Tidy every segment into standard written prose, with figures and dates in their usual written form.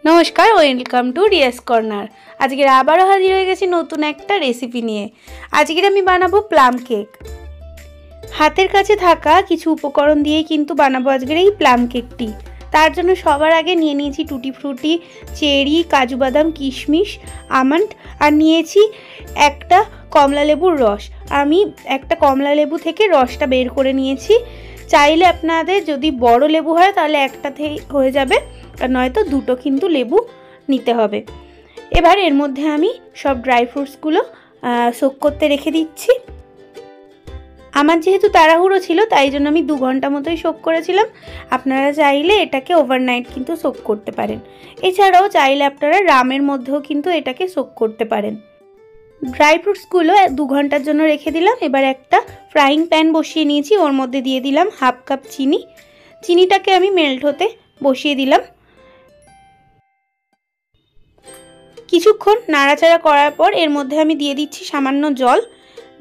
नमस्कार welcome to Riyas corner. आज के आबारो हाजिर हो गेছি নতুন একটা রেসিপি নিয়ে। আজকে আমি বানাবো প্লাম কেক। হাতের কাছে থাকা কিছু উপকরণ দিয়ে কিন্তু বানাবো আজকের এই প্লাম কেকটি। তার জন্য সবার আগে নিয়ে নিয়েছি টুটি ফ্রুটি, চেরি, কাজু বাদাম, কিশমিশ, আমন্ড আর নিয়েছি একটা কমলা লেবুর রস। আমি একটা কমলা লেবু থেকে রসটা বের করে নিয়েছি। চাইলে আপনাদের যদি বড় লেবু হয় তাহলে একটাতেই হয়ে যাবে, আর নয়তো দুটো কিন্তু লেবু নিতে হবে। এবার এর মধ্যে আমি সব ড্রাই ফ্রুটসগুলো সোক করতে রেখে দিচ্ছি। আমার যেহেতু তাড়াহুড়ো ছিল তাই জন্য আমি 2 ঘন্টা মতোই সোক করেছিলাম। আপনারা চাইলে এটাকে ওভারনাইট কিন্তু সোক করতে পারেন। এছাড়াও চাইলে আপনারা রামের মধ্যেও কিন্তু এটাকে সোক করতে পারেন। ড্রাই ফ্রুটসগুলো 2 ঘন্টার জন্য রেখে দিলাম। এবার একটা ফ্রাইং প্যান বসিয়ে নিয়েছি, ওর মধ্যে দিয়ে দিলাম হাফ কাপ চিনি। চিনিটাকে আমি মেল্ট হতে বসিয়ে দিলাম। কিছুক্ষণ নাড়াচাড়া করার পর এর মধ্যে আমি দিয়ে দিচ্ছি সামান্য জল,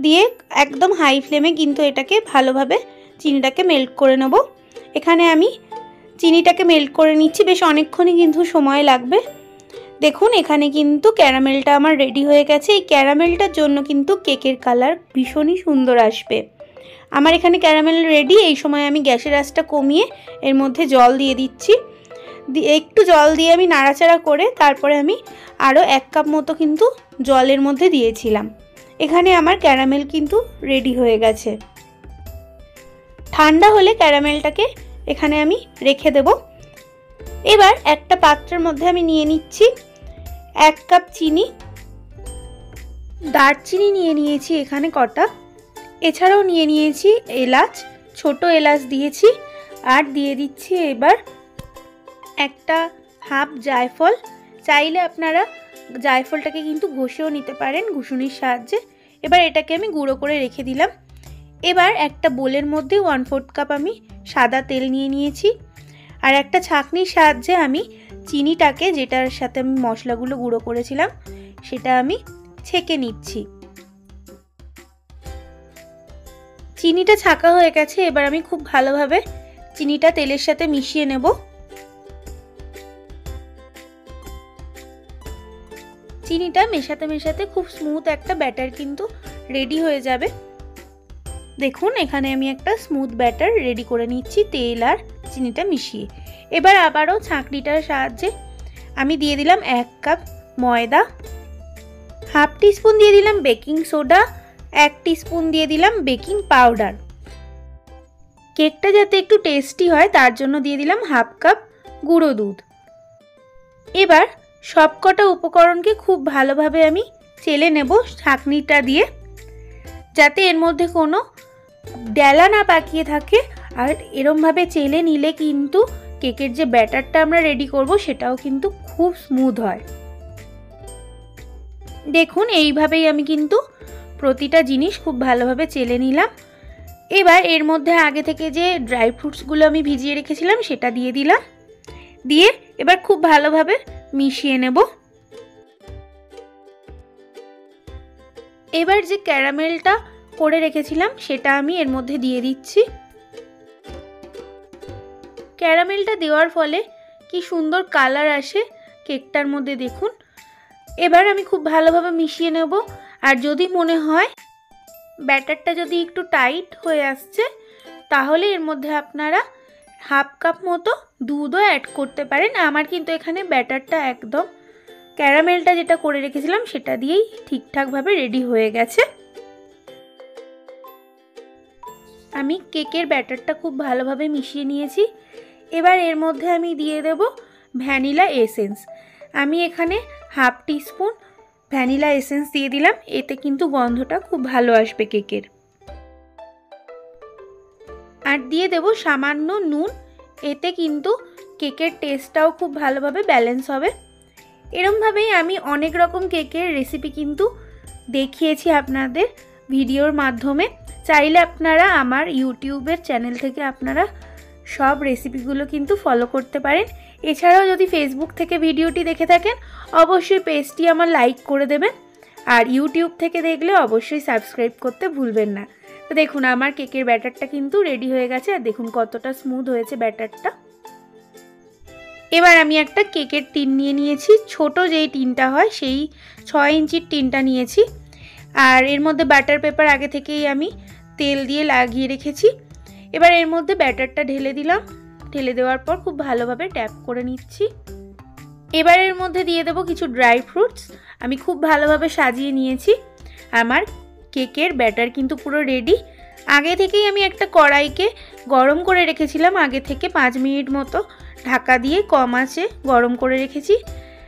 দিয়ে একদম হাই ফ্লেমে কিন্তু এটাকে ভালোভাবে চিনিটাকে মেল্ট করে নেব। এখানে আমি চিনিটাকে মেল্ট করে নিচ্ছি, বেশ অনেকক্ষণই কিন্তু সময় লাগবে। দেখুন এখানে কিন্তু ক্যারামেলটা আমার রেডি হয়ে গেছে। এই ক্যারামেলটার জন্য কিন্তু কেকের কালার ভীষণই সুন্দর আসবে। আমার এখানে ক্যারামেল রেডি। এই সময় আমি গ্যাসের আঁচটা কমিয়ে এর মধ্যে জল দিয়ে দিচ্ছি। একটু জল দিয়ে আমি নাড়াচাড়া করে তারপরে আমি আরও 1 কাপ মতো কিন্তু জলের মধ্যে দিয়েছিলাম। এখানে আমার ক্যারামেল কিন্তু রেডি হয়ে গেছে। ঠান্ডা হলে ক্যারামেলটাকে এখানে আমি রেখে দেব। এবার একটা পাত্রের মধ্যে আমি নিয়ে নিচ্ছি 1 কাপ চিনি, দারচিনি নিয়ে নিয়েছি এখানে কটা, এছাড়াও নিয়ে নিয়েছি এলাচ, ছোট এলাচ দিয়েছি, আর দিয়ে দিচ্ছি এবার একটা হাফ জায়ফল। চাইলে আপনারা জায়ফলটাকে কিন্তু ঘষেও নিতে পারেন ঘুষুনির সাহায্যে। এবার এটাকে আমি গুঁড়ো করে রেখে দিলাম। এবার একটা বোলের মধ্যে 1/4 কাপ আমি সাদা তেল নিয়ে নিয়েছি, আর একটা ছাঁকনির সাহায্যে আমি চিনিটাকে, যেটার সাথে আমি মশলাগুলো গুঁড়ো করেছিলাম, সেটা আমি ছেঁকে নিচ্ছি। চিনিটা ছাঁকা হয়ে গেছে। এবার আমি খুব ভালোভাবে চিনিটা তেলের সাথে মিশিয়ে নেব। চিনিটা মেশাতে মেশাতে খুব স্মুথ একটা ব্যাটার কিন্তু রেডি হয়ে যাবে। দেখুন এখানে আমি একটা স্মুথ ব্যাটার রেডি করে নিচ্ছি তেল আর চিনিটা মিশিয়ে। এবার আবারও ছাঁকনিটার সাহায্যে আমি দিয়ে দিলাম 1 কাপ ময়দা, হাফ টিস্পুন দিয়ে দিলাম বেকিং সোডা, 1 টিস্পুন দিয়ে দিলাম বেকিং পাউডার। কেকটা যাতে একটু টেস্টি হয় তার জন্য দিয়ে দিলাম হাফ কাপ গুঁড়ো দুধ। এবার সবকটা উপকরণকে খুব ভালোভাবে আমি চেলে নেব ছাঁকনিটা দিয়ে, যাতে এর মধ্যে কোনো ডেলা না পাকিয়ে থাকে। আর এরমভাবে চেলে নিলে কিন্তু কেকের যে ব্যাটারটা আমরা রেডি করব সেটাও কিন্তু খুব স্মুথ হয়। দেখুন এইভাবেই আমি কিন্তু প্রতিটা জিনিস খুব ভালোভাবে চেলে নিলাম। এবার এর মধ্যে আগে থেকে যে ড্রাই ফ্রুটসগুলো আমি ভিজিয়ে রেখেছিলাম সেটা দিয়ে দিলাম। দিয়ে এবার খুব ভালোভাবে মিশিয়ে নেব। এবার যে ক্যারামেলটা করে রেখেছিলাম সেটা আমি এর মধ্যে দিয়ে দিচ্ছি। ক্যারামেলটা দেওয়ার ফলে কি সুন্দর কালার আসে কেকটার মধ্যে, দেখুন। এবার আমি খুব ভালোভাবে মিশিয়ে নেব। আর যদি মনে হয় ব্যাটারটা যদি একটু টাইট হয়ে আসছে তাহলে এর মধ্যে আপনারা হাফ কাপ মতো দুধও অ্যাড করতে পারেন। আমার কিন্তু এখানে ব্যাটারটা একদম ক্যারামেলটা যেটা করে রেখেছিলাম সেটা দিয়েই ঠিকঠাকভাবে রেডি হয়ে গেছে। আমি কেকের ব্যাটারটা খুব ভালোভাবে মিশিয়ে নিয়েছি। এবার এর মধ্যে আমি দিয়ে দেব ভ্যানিলা এসেন্স। আমি এখানে হাফ টিস্পুন ভ্যানিলা এসেন্স দিয়ে দিলাম। এতে কিন্তু গন্ধটা খুব ভালো আসবে কেকের। আর দিয়ে দেব সামান্য নুন। এতে কিন্তু কেকের টেস্টটাও খুব ভালোভাবে ব্যালেন্স হবে। এরমভাবেই আমি অনেক রকম কেকের রেসিপি কিন্তু দেখিয়েছি আপনাদের ভিডিওর মাধ্যমে। চাইলে আপনারা আমার ইউটিউবের চ্যানেল থেকে আপনারা সব রেসিপিগুলো কিন্তু ফলো করতে পারেন। এছাড়াও যদি ফেসবুক থেকে ভিডিওটি দেখে থাকেন অবশ্যই পেজটি আমার লাইক করে দেবেন, আর ইউটিউব থেকে দেখলে অবশ্যই সাবস্ক্রাইব করতে ভুলবেন না। তো দেখুন আমার কেকের ব্যাটারটা কিন্তু রেডি হয়ে গেছে, আর দেখুন কতটা স্মুথ হয়েছে ব্যাটারটা। এবার আমি একটা কেকের টিন নিয়ে নিয়েছি, ছোট যেই টিনটা হয় সেই 6 ইঞ্চির টিনটা নিয়েছি। আর এর মধ্যে বাটার পেপার আগে থেকেই আমি তেল দিয়ে লাগিয়ে রেখেছি। এবার এর মধ্যে ব্যাটারটা ঢেলে দিলাম। ঢেলে দেওয়ার পর খুব ভালোভাবে ট্যাপ করে নিচ্ছি। এবার এর মধ্যে দিয়ে দেবো কিছু ড্রাই ফ্রুটস। আমি খুব ভালোভাবে সাজিয়ে নিয়েছি। আমার কেকের ব্যাটার কিন্তু পুরো রেডি। আগে থেকেই আমি একটা কড়াইকে গরম করে রেখেছিলাম, আগে থেকে 5 মিনিট মতো ঢাকা দিয়ে কম আঁচে গরম করে রেখেছি।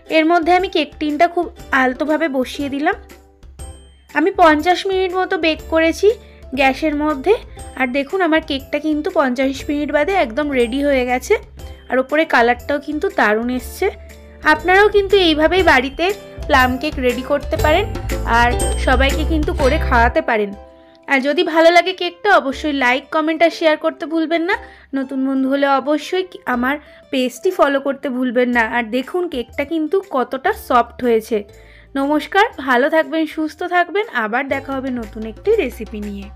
এর মধ্যে আমি কেক টিনটা খুব আলতোভাবে বসিয়ে দিলাম। আমি 50 মিনিট মতো বেক করেছি গ্যাসের মধ্যে। আর দেখুন আমার কেকটা কিন্তু 50 মিনিট বাদে একদম রেডি হয়ে গেছে। আর ওপরে কালারটাও কিন্তু দারুণ এসছে। আপনারাও কিন্তু এইভাবেই বাড়িতে প্লাম কেক রেডি করতে পারেন আর সবাইকে কিন্তু করে খাওয়াতে পারেন। আর যদি ভালো লাগে কেকটা অবশ্যই লাইক, কমেন্ট আর শেয়ার করতে ভুলবেন না। নতুন বন্ধু হলে অবশ্যই আমার পেজটি ফলো করতে ভুলবেন না। আর দেখুন কেকটা কিন্তু কতটা সফট হয়েছে। নমস্কার, ভালো থাকবেন, সুস্থ থাকবেন। আবার দেখা হবে নতুন একটি রেসিপি নিয়ে।